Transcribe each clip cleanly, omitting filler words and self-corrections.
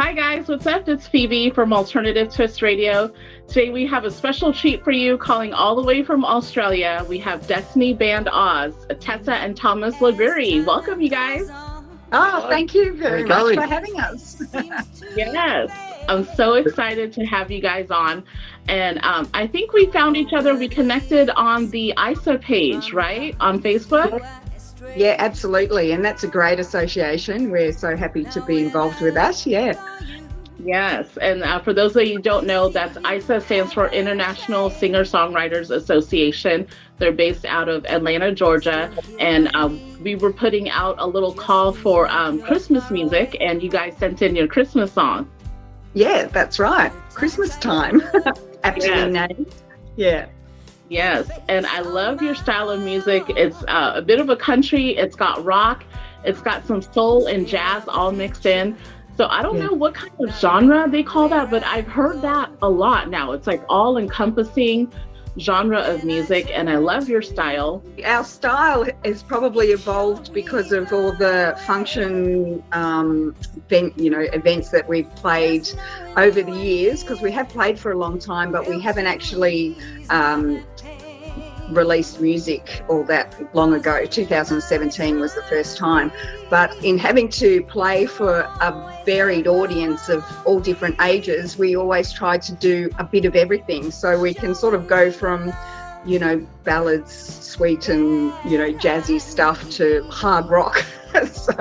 Hi guys, what's up? It's Phoebe from Alternative Twist Radio. Today we have a special treat for you, calling all the way from Australia. We have Destiny Band Oz, Tessa and Thomas Librari. Welcome, you guys. Oh, thank you very much for having us. Yes, I'm so excited to have you guys on. And I think we found each other. We connected on the ISA page, right? On Facebook? Yeah, absolutely. And that's a great association. We're so happy to be involved with that. Yeah. Yes. And for those of you who don't know, that's ISA stands for International Singer-Songwriters Association. They're based out of Atlanta, Georgia. And we were putting out a little call for Christmas music, and you guys sent in your Christmas song. Yeah, that's right. Christmas time. Absolutely named. Yeah. Yes, and I love your style of music. It's a bit of a country. It's got rock. It's got some soul and jazz all mixed in. So I don't know what kind of genre they call that, but I've heard that a lot now. It's like all-encompassing genre of music, and I love your style. Our style has probably evolved because of all the function, events that we've played over the years, because we have played for a long time, but we haven't actually released music all that long ago. 2017 was the first time. But in having to play for a varied audience of all different ages, we always try to do a bit of everything. So we can sort of go from, ballads, sweet and, jazzy stuff to hard rock. So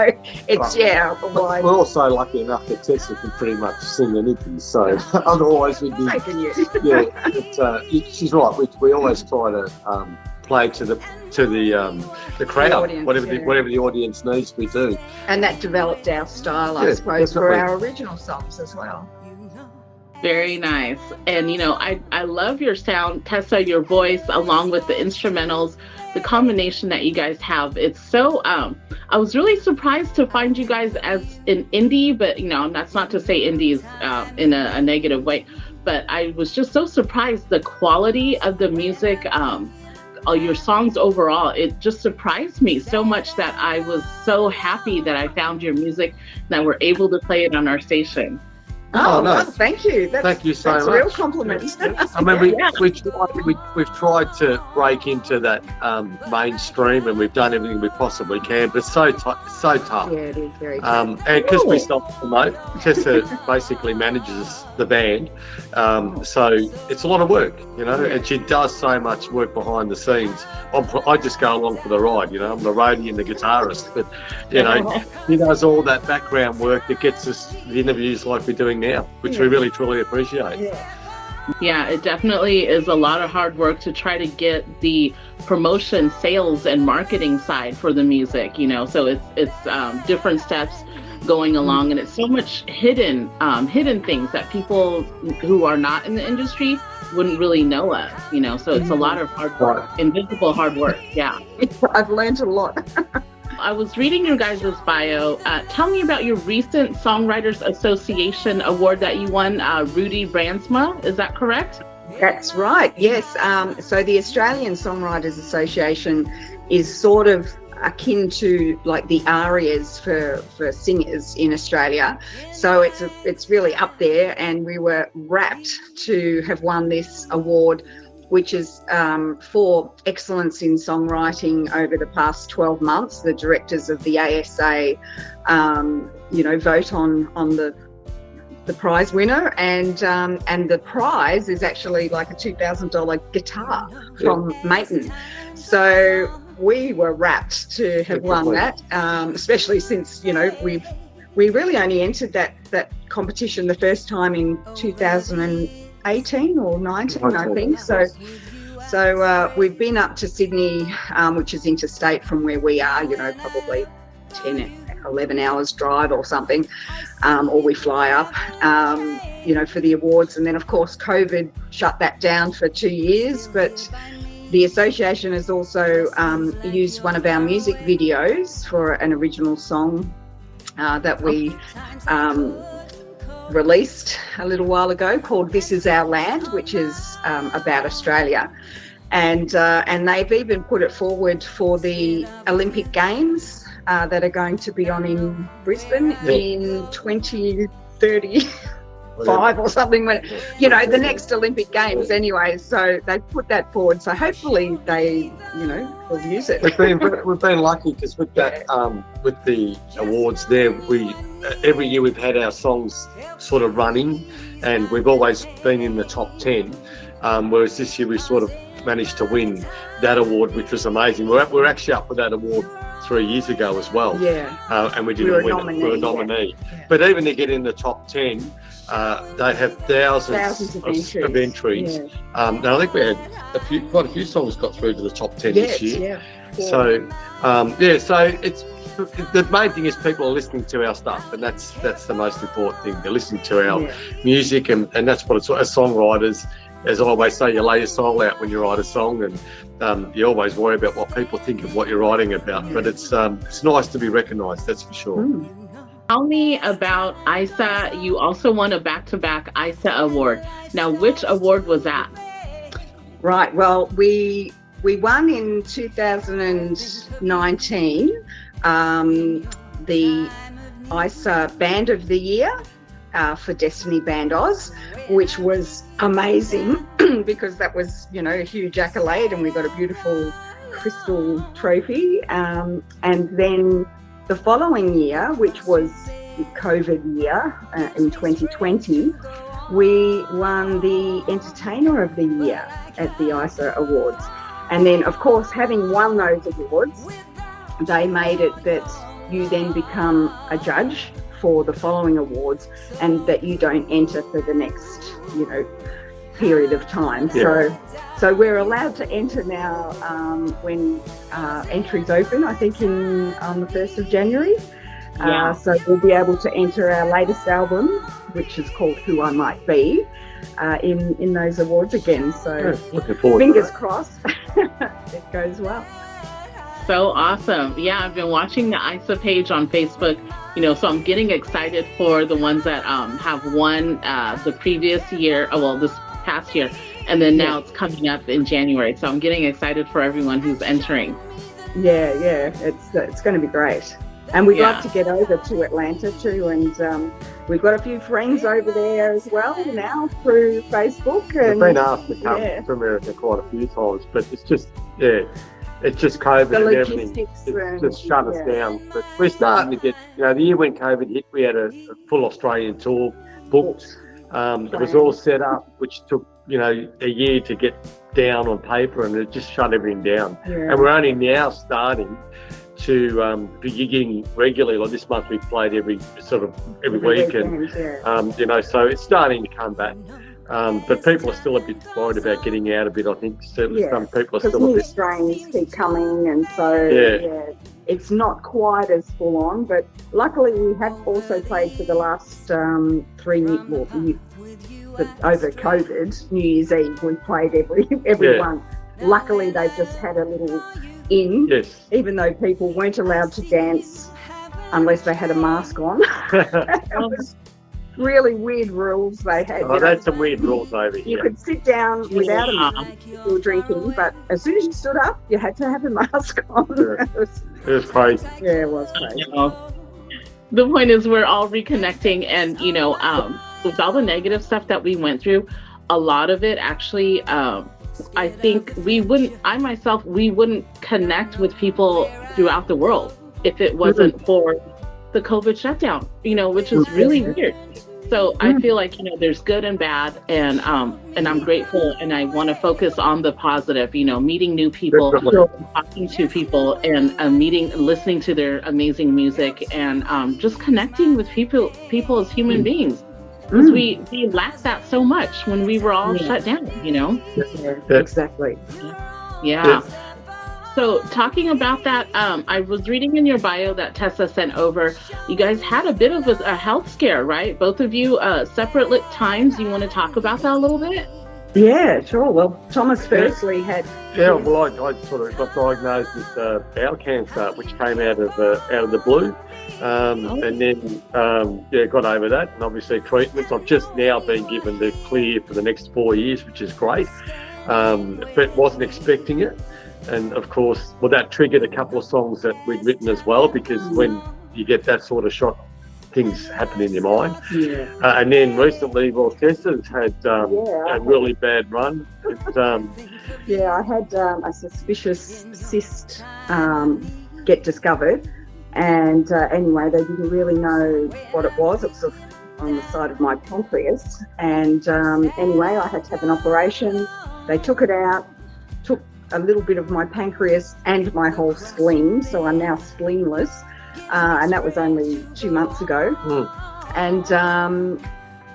it's, wide. We're also lucky enough that Tessa can pretty much sing anything. So otherwise we'd be... Thanking you. She's right. We always try to play to the crowd, audience, whatever the audience needs, we do. And that developed our style, I suppose, for our original songs as well. Very nice. And, I love your sound, Tessa, your voice, along with the instrumentals, the combination that you guys have. It's so, I was really surprised to find you guys as an indie, but, that's not to say indies in a negative way, but I was just so surprised the quality of the music, your songs overall. It just surprised me so much that I was so happy that I found your music, that we're able to play it on our station. Oh, no. Well, thank you. Thank you so much. That's a real compliment. I mean, we've tried to break into that mainstream, and we've done everything we possibly can, but it's so tough. Yeah, it is very tough. And because we stop to promote, Tessa basically manages the band, so it's a lot of work, and she does so much work behind the scenes. I just go along for the ride, I'm the roadie and the guitarist, but she does all that background work that gets us the interviews like we're doing now, which we really truly appreciate. Yeah, it definitely is a lot of hard work to try to get the promotion, sales, and marketing side for the music, so it's different steps going along, and it's so much hidden things that people who are not in the industry wouldn't really know of, so it's a lot of hard work, invisible hard work. Yeah. I've learned a lot. I was reading your guys' bio. Tell me about your recent Songwriters Association award that you won, Rudy Brandsma. Is that correct? That's right, yes. So the Australian Songwriters Association is sort of akin to like the ARIAs for singers in Australia. So it's really up there, and we were rapt to have won this award, which is for excellence in songwriting over the past 12 months. The directors of the ASA, vote on the prize winner, and the prize is actually like a $2,000 guitar from Maton. So we were rapt to have won that, especially since we really only entered that competition the first time in 2018 or 19, I think. So we've been up to Sydney, which is interstate from where we are, probably 11 hours drive or something, or we fly up, for the awards. And then, of course, COVID shut that down for 2 years. But the association has also used one of our music videos for an original song that we released a little while ago, called This Is Our Land, which is about Australia. And they've even put it forward for the Olympic Games that are going to be on in Brisbane in 35 or something when, you know, the next Olympic Games anyway. So they put that forward. So hopefully they, you know, will use it. We've been lucky because with that, with the awards there, every year we've had our songs sort of running, and we've always been in the top 10. Whereas this year we sort of managed to win that award, which was amazing. We're actually up for that award 3 years ago as well. Yeah. And we didn't win it. We were a nominee. Yeah. But even to get in the top 10, they have thousands of entries. Yeah. And I think we had quite a few songs got through to the top 10 this year. Yeah. So, so it's the main thing is people are listening to our stuff, and that's the most important thing. They're listening to our music, and that's what it's as songwriters. As I always say, you lay your soul out when you write a song, and you always worry about what people think of what you're writing about. But it's nice to be recognised, that's for sure. Tell me about ISA. You also won a back-to-back ISA award. Now, which award was that? Right. Well, we won in 2019 the ISA Band of the Year for Destiny Band Oz, which was amazing because that was, you know, a huge accolade, and we got a beautiful crystal trophy. And then the following year, which was the COVID year in 2020, we won the Entertainer of the Year at the ISA Awards. And then, of course, having won those awards, they made it that you then become a judge for the following awards, and that you don't enter for the next, you know, period of time. Yeah. So we're allowed to enter now when entries open, I think on the 1st of January. Yeah. So we'll be able to enter our latest album, which is called Who I Might Be, in those awards again. So looking forward fingers crossed it goes well. So awesome. Yeah, I've been watching the ISA page on Facebook, you know, so I'm getting excited for the ones that have won the previous year, this past year, and then now it's coming up in January. So I'm getting excited for everyone who's entering. Yeah, it's going to be great. And we'd love to get over to Atlanta too, and we've got a few friends over there as well now through Facebook. And we've been asked to come to America quite a few times, but it's just, it's just COVID and everything. It's just shut us down. But we're starting to get, you know, the year when COVID hit, we had a full Australian tour booked. It was all set up, which took, you know, a year to get down on paper, and it just shut everything down. Yeah. And we're only now starting to be gigging regularly. Like this month, we played every week, and you know, so it's starting to come back. But people are still a bit worried about getting out a bit, I think. Certainly some people are still a bit. Strains keep coming, and so it's not quite as full on. But luckily, we have also played for the last 3 years. Over COVID, New Year's Eve, we played everyone. Luckily, they've just had a little even though people weren't allowed to dance unless they had a mask on. It was really weird rules they had. Oh, they had some weird rules over here. You could sit down without a mask if you were drinking, but as soon as you stood up, you had to have a mask on. It was crazy. Yeah, it was crazy. The point is we're all reconnecting, and, you know, with all the negative stuff that we went through, a lot of it actually, I think we wouldn't connect with people throughout the world if it wasn't for the COVID shutdown, you know, which is really weird. So I feel like, you know, there's good and bad, and I'm grateful, and I want to focus on the positive, you know, meeting new people, talking to people, and listening to their amazing music, and just connecting with people as human beings. Because we lacked that so much when we were all shut down, you know? Exactly. Yeah. So talking about that, I was reading in your bio that Tessa sent over, you guys had a bit of a health scare, right? Both of you, separate times. You want to talk about that a little bit? Yeah, sure. Well, Thomas firstly had... Yeah, well, I sort of got diagnosed with bowel cancer, which came out of the blue. And then, got over that, and obviously treatments. I've just now been given the clear for the next 4 years, which is great, but wasn't expecting it. And of course, that triggered a couple of songs that we'd written as well, because when you get that sort of shot things happen in your mind. Yeah. And then recently, well, Tessa's had a really bad run. Yeah, I had a suspicious cyst get discovered, and anyway, they didn't really know what it was. It was sort of on the side of my pancreas, and anyway, I had to have an operation. They took it out, took a little bit of my pancreas and my whole spleen, so I'm now spleenless, and that was only 2 months ago. And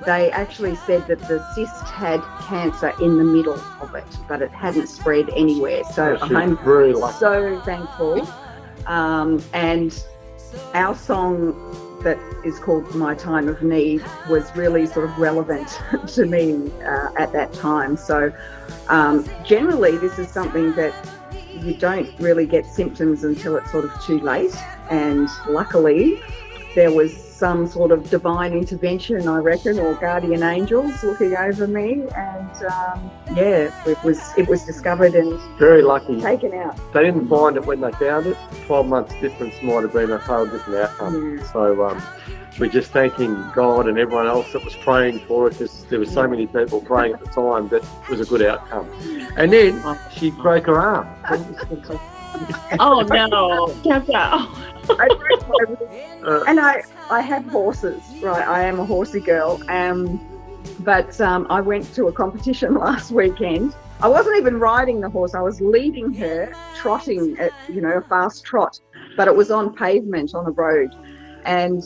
they actually said that the cyst had cancer in the middle of it, but it hadn't spread anywhere. So I'm really so thankful. And our song that is called My Time of Need was really sort of relevant to me at that time. So generally this is something that you don't really get symptoms until it's sort of too late. And luckily there was some sort of divine intervention, I reckon, or guardian angels looking over me, and it was discovered and very lucky taken out. They didn't find it when they found it. 12 months difference might have been a whole different outcome. Yeah. So we're just thanking God and everyone else that was praying for it, because there were so many people praying at the time that it was a good outcome. And then she broke her arm. Oh no, Tessa. I broke my and I have horses, right? I am a horsey girl, but I went to a competition last weekend. I wasn't even riding the horse. I was leading her, trotting at, a fast trot, but it was on pavement on a road, and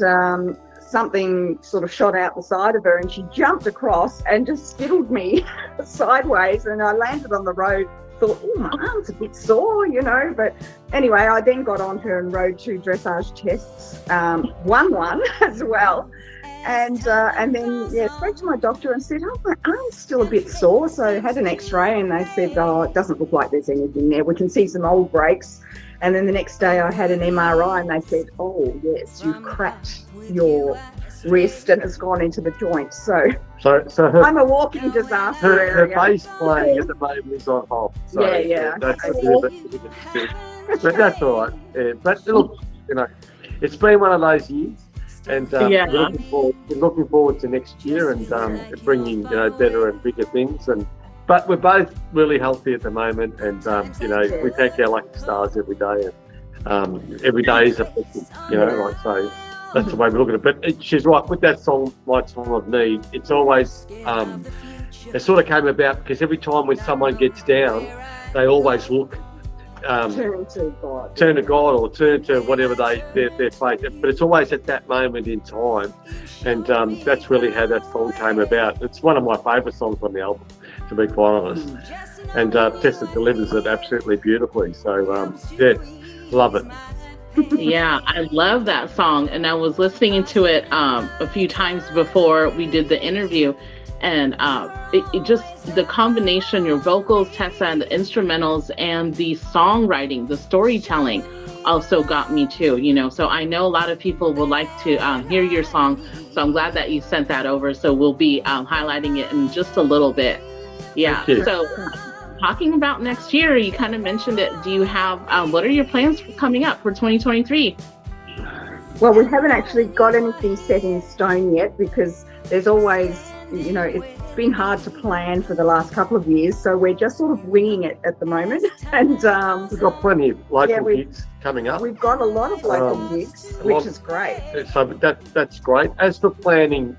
something sort of shot out the side of her, and she jumped across and just skittled me sideways, and I landed on the road. Thought, oh, my arm's a bit sore, but anyway, I then got on her and rode 2 dressage tests, won one as well, and then spoke to my doctor and said, oh, my arm's still a bit sore. So I had an x-ray, and they said, oh, it doesn't look like there's anything there, we can see some old breaks. And then the next day I had an MRI, and they said, oh yes, you've cracked your wrist and it's gone into the joint. So her, I'm a walking disaster her area. bass playing at the moment is on hold. So that's but that's all right. Yeah, but look, it's been one of those years, and we're looking forward to next year and bringing better and bigger things. But we're both really healthy at the moment, and we thank our lucky stars every day, and every day is a blessing, so. That's the way we look at it. But she's right, with that song, My Time of Need, it's always, it sort of came about because every time when someone gets down, they always look, turn to God. Turn to God or turn to whatever their faith. But it's always at that moment in time. And that's really how that song came about. It's one of my favourite songs on the album, to be quite honest. And Tessa delivers it absolutely beautifully. So, love it. Yeah, I love that song, and I was listening to it a few times before we did the interview, and it just, the combination, your vocals, Tessa, and the instrumentals, and the songwriting, the storytelling also got me too, so I know a lot of people would like to hear your song, so I'm glad that you sent that over, so we'll be highlighting it in just a little bit. Yeah, so talking about next year, you kind of mentioned it. Do you have, what are your plans coming up for 2023? Well, we haven't actually got anything set in stone yet, because there's always, it's been hard to plan for the last couple of years. So we're just sort of winging it at the moment. And we've got plenty of local gigs coming up. We've got a lot of local gigs, which is great. So that's great. As for planning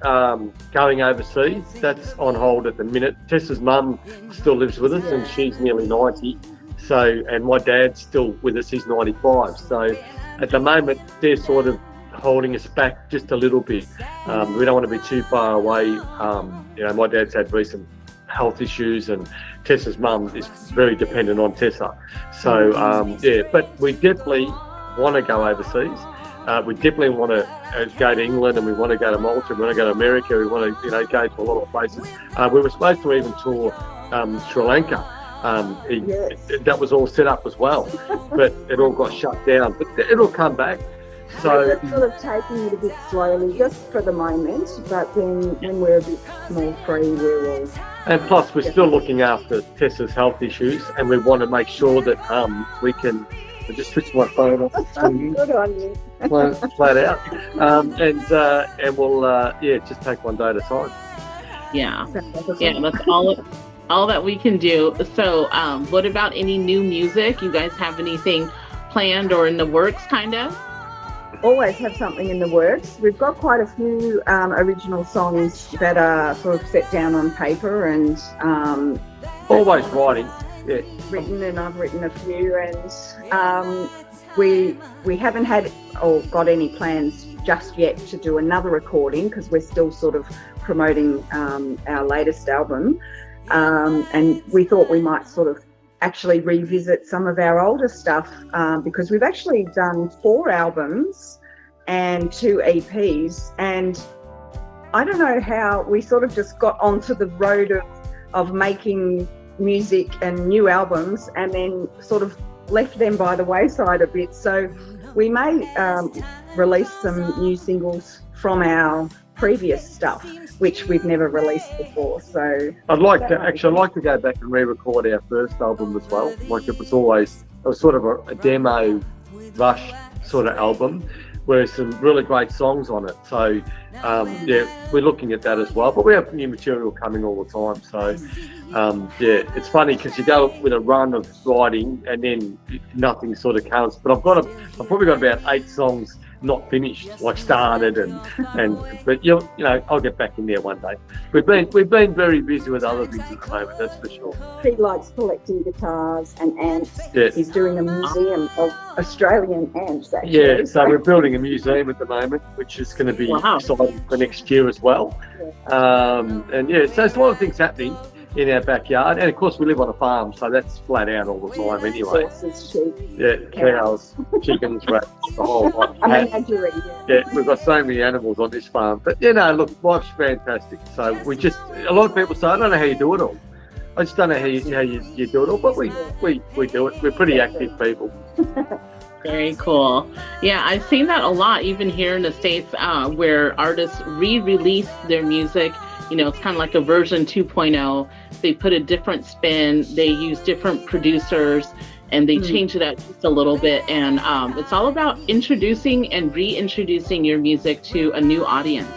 going overseas, that's on hold at the minute. Tessa's mum still lives with us, and she's nearly 90. So, and my dad's still with us, he's 95. So at the moment, they're sort of holding us back just a little bit. We don't want to be too far away. My dad's had recent health issues, and Tessa's mum is very dependent on Tessa. So, but we definitely want to go overseas. We definitely want to go to England, and we want to go to Malta, we want to go to America, we want to, go to a lot of places. We were supposed to even tour Sri Lanka. That was all set up as well, but it all got shut down. But it'll come back. So we're sort of taking it a bit slowly, just for the moment. But then when we're a bit more free, we will. And plus, we're still looking after Tessa's health issues, and we want to make sure that we can I just switched my phone off. Good on you. Flat out. And we'll just take one day at a time. Yeah. Yeah, that's all that we can do. So what about any new music? You guys have anything planned or in the works, kind of? Always have something in the works. We've got quite a few original songs that are sort of set down on paper and always writing. Yeah. Written, and I've written a few, and we haven't had or got any plans just yet to do another recording because we're still sort of promoting our latest album, and we thought we might sort of actually revisit some of our older stuff because we've actually done 4 albums and 2 EPs, and I don't know how we sort of just got onto the road of making music and new albums and then sort of left them by the wayside a bit. So we may release some new singles from our previous stuff, which we've never released before. So I'd like to go back and re-record our first album as well. Like it was sort of a demo rush sort of album where there's some really great songs on it. So we're looking at that as well. But we have new material coming all the time. So it's funny because you go with a run of writing and then nothing sort of counts. But I've probably got about 8 songs not finished, like started but I'll get back in there one day. We've been very busy with other things at the moment, that's for sure. He likes collecting guitars and amps. Yeah. He's doing a museum of Australian amps, actually. Yeah, so we're building a museum at the moment, which is going to be exciting for next year as well. Yeah. So there's a lot of things happening in our backyard, and of course we live on a farm, so that's flat out all the time anyway. Horses, sheep, cows, chickens, rats, the whole lot. We've got so many animals on this farm, but look, life's fantastic. So a lot of people say, I don't know how you do it all. I just don't know how you do it all, but we do it. We're pretty active people. Very cool. Yeah, I've seen that a lot, even here in the States, where artists re-release their music. It's kind of like a version 2.0. They put a different spin. They use different producers, and they change it up just a little bit. And it's all about introducing and reintroducing your music to a new audience.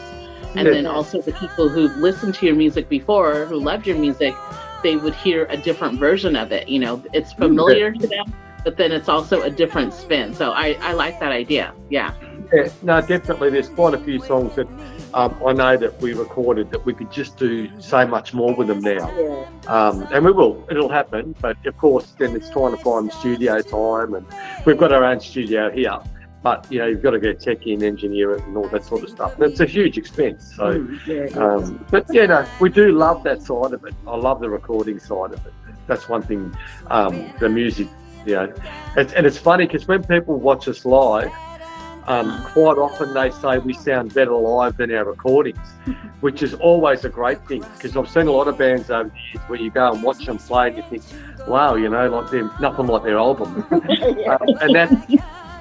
And then also the people who've listened to your music before, who loved your music, they would hear a different version of it. It's familiar to them, but then it's also a different spin. So I like that idea. Yeah. Yeah, no, definitely. There's quite a few songs that I know that we recorded that we could just do so much more with them now. Yeah. And we will. It'll happen. But, of course, then it's trying to find studio time. And we've got our own studio here. But, you've got to get tech in, engineer it and all that sort of stuff. And it's a huge expense. So, we do love that side of it. I love the recording side of it. That's one thing, the music, and it's funny because when people watch us live, quite often they say we sound better live than our recordings, which is always a great thing because I've seen a lot of bands over the years where you go and watch them play and you think, wow, like they're nothing like their album. And that's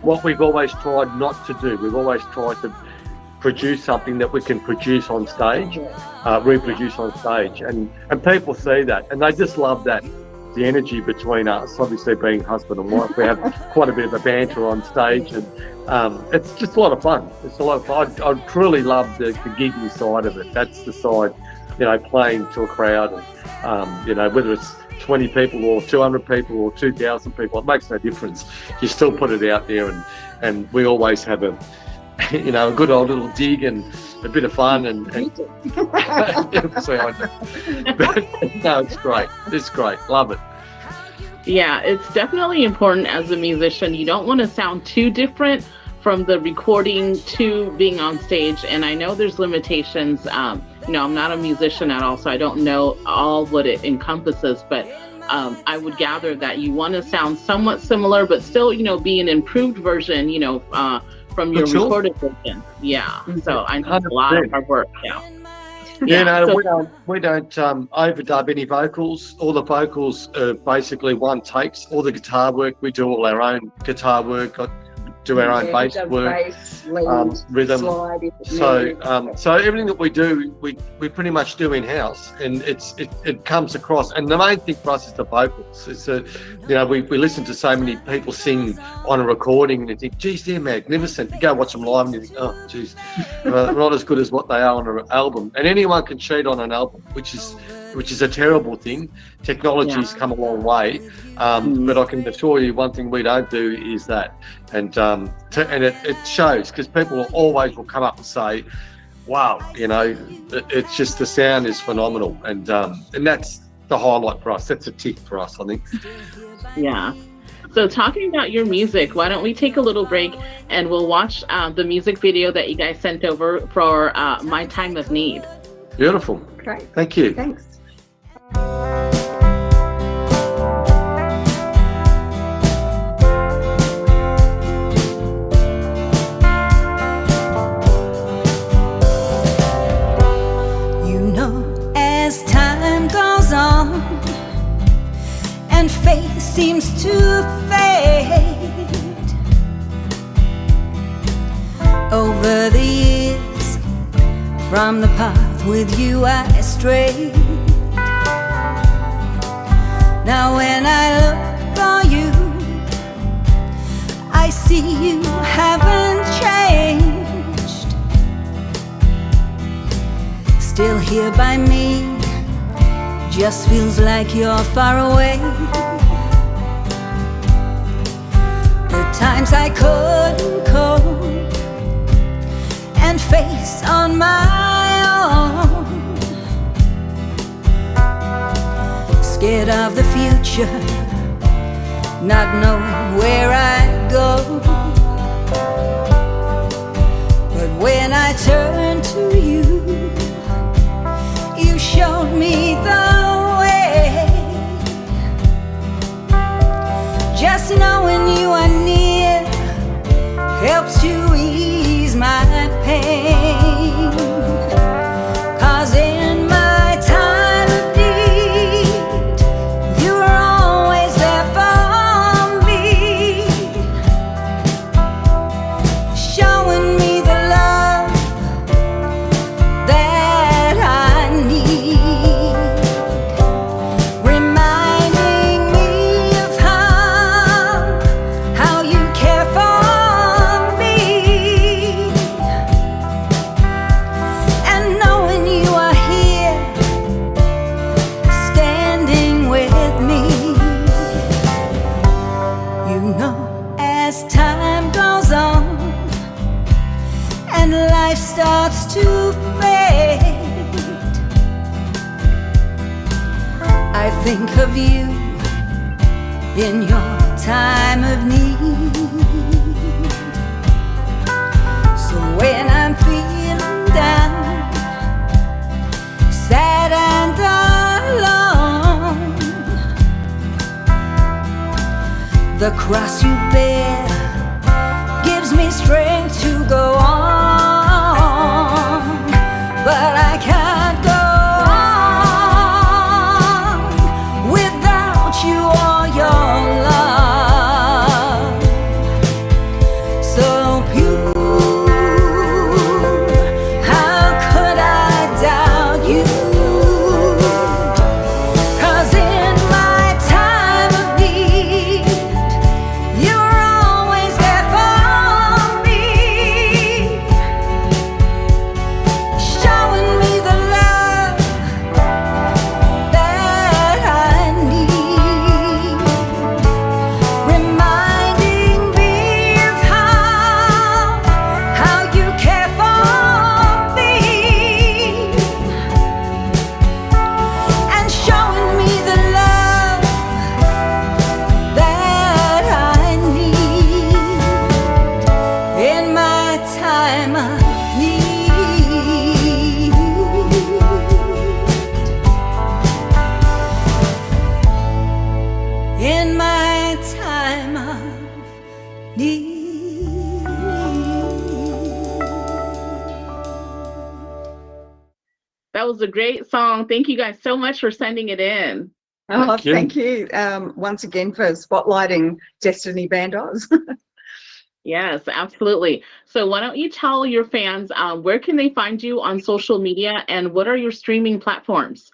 what we've always tried not to do. We've always tried to produce something that we can produce on stage, reproduce on stage, and people see that and they just love that. The energy between us, obviously being husband and wife, we have quite a bit of a banter on stage, and it's just a lot of fun. It's a lot of fun. I truly love the gigging side of it. That's the side, playing to a crowd, and whether it's 20 people or 200 people or 2,000 people, it makes no difference. You still put it out there, and we always have a good old little dig and a bit of fun and but no, it's great. It's great. Love it. Yeah, it's definitely important as a musician. You don't want to sound too different from the recording to being on stage. And I know there's limitations. I'm not a musician at all, so I don't know all what it encompasses, but I would gather that you want to sound somewhat similar, but still, be an improved version, from your recorded version. Yeah. So I know it's a lot of hard work. Yeah. We don't overdub any vocals. All the vocals are basically one takes. All the guitar work, we do all our own guitar work. do our own bass does work, bass, lead, rhythm. slide, So everything that we do, we pretty much do in house, and it comes across. And the main thing for us is the vocals. It's we listen to so many people sing on a recording, and you think, geez, they're magnificent. You go watch them live, and you think, oh, geez, they're not as good as what they are on an album. And anyone can cheat on an album, which is a terrible thing. Technology's come a long way, but I can assure you one thing we don't do is that. And it shows, because people always will come up and say, wow, it's just, the sound is phenomenal, and that's the highlight for us. That's a tick for us, I think. Yeah. So talking about your music, why don't we take a little break and we'll watch the music video that you guys sent over for My Time of Need. Beautiful. Great. Thank you. Thanks. As time goes on and faith seems to fade, over the years from the path with you I strayed. Now when I look for you, I see you haven't changed. Still here by me, just feels like you're far away. The times I couldn't cope and face on my own, scared of the future, not knowing where I'd go. But when I turn to you, you showed me the way. Just knowing you are near helps to ease my pain. 'Cause in my time of need, you were always there for me, showing me the love that I need, reminding me of how you care for me, and knowing you are here standing with me. As time goes on and life starts to fade, I think of you in your time of need. So when I'm feeling down, sad and alone, the cross you bear gives me strength to go on. But I can't go on without you or your love. So pure, how could I doubt you? 'Cause in my time of need, you're always there for me, showing me the love that I need, reminding me of how you care for me, and showing me the love that I need in my time of need. In my time of need. That was a great song. Thank you guys so much for sending it in. Oh, Thank you. thank you once again for spotlighting Destiny Band Oz. Yes, absolutely. So why don't you tell your fans where can they find you on social media and what are your streaming platforms?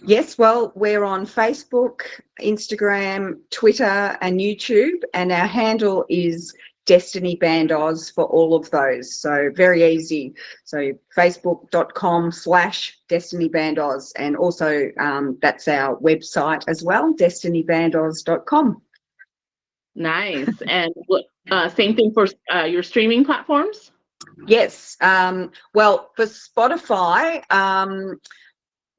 Yes, well, we're on Facebook, Instagram, Twitter, and YouTube, and our handle is Destiny Band Oz for all of those. So very easy. So facebook.com/Destiny Band Oz, and also that's our website as well, destinybandoz.com. Nice. And same thing for your streaming platforms? Yes. Well, for Spotify,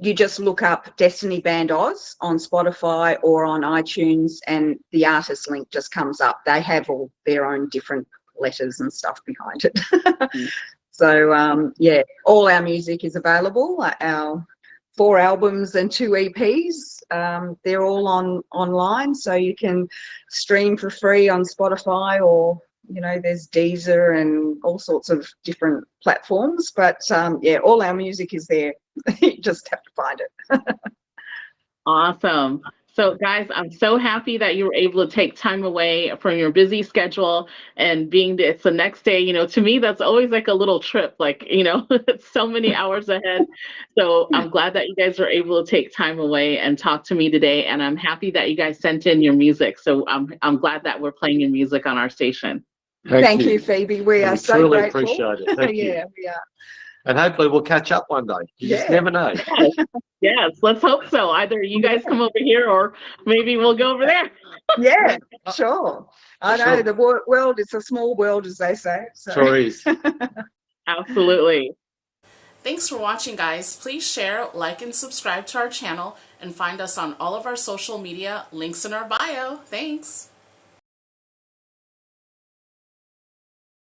you just look up Destiny Band Oz on Spotify or on iTunes, and the artist link just comes up. They have all their own different letters and stuff behind it. So, yeah, all our music is available. Our 4 albums and 2 EPs, they're all online, so you can stream for free on Spotify, or there's Deezer and all sorts of different platforms. But yeah, all our music is there. You just have to find it. Awesome. So, guys, I'm so happy that you were able to take time away from your busy schedule and it's the next day. To me, that's always like a little trip, like, it's so many hours ahead. So, I'm glad that you guys were able to take time away and talk to me today. And I'm happy that you guys sent in your music. So, I'm glad that we're playing your music on our station. Thank you, Phoebe. We are so truly grateful. Appreciate it. Thank you. Yeah, we are. And hopefully we'll catch up one day. You just never know. Yes. Yes, let's hope so. Either you guys come over here or maybe we'll go over there. Yeah, sure. I know the world is a small world, as they say. So. Sure is. Absolutely. Thanks for watching, guys. Please share, like, and subscribe to our channel and find us on all of our social media, links in our bio. Thanks.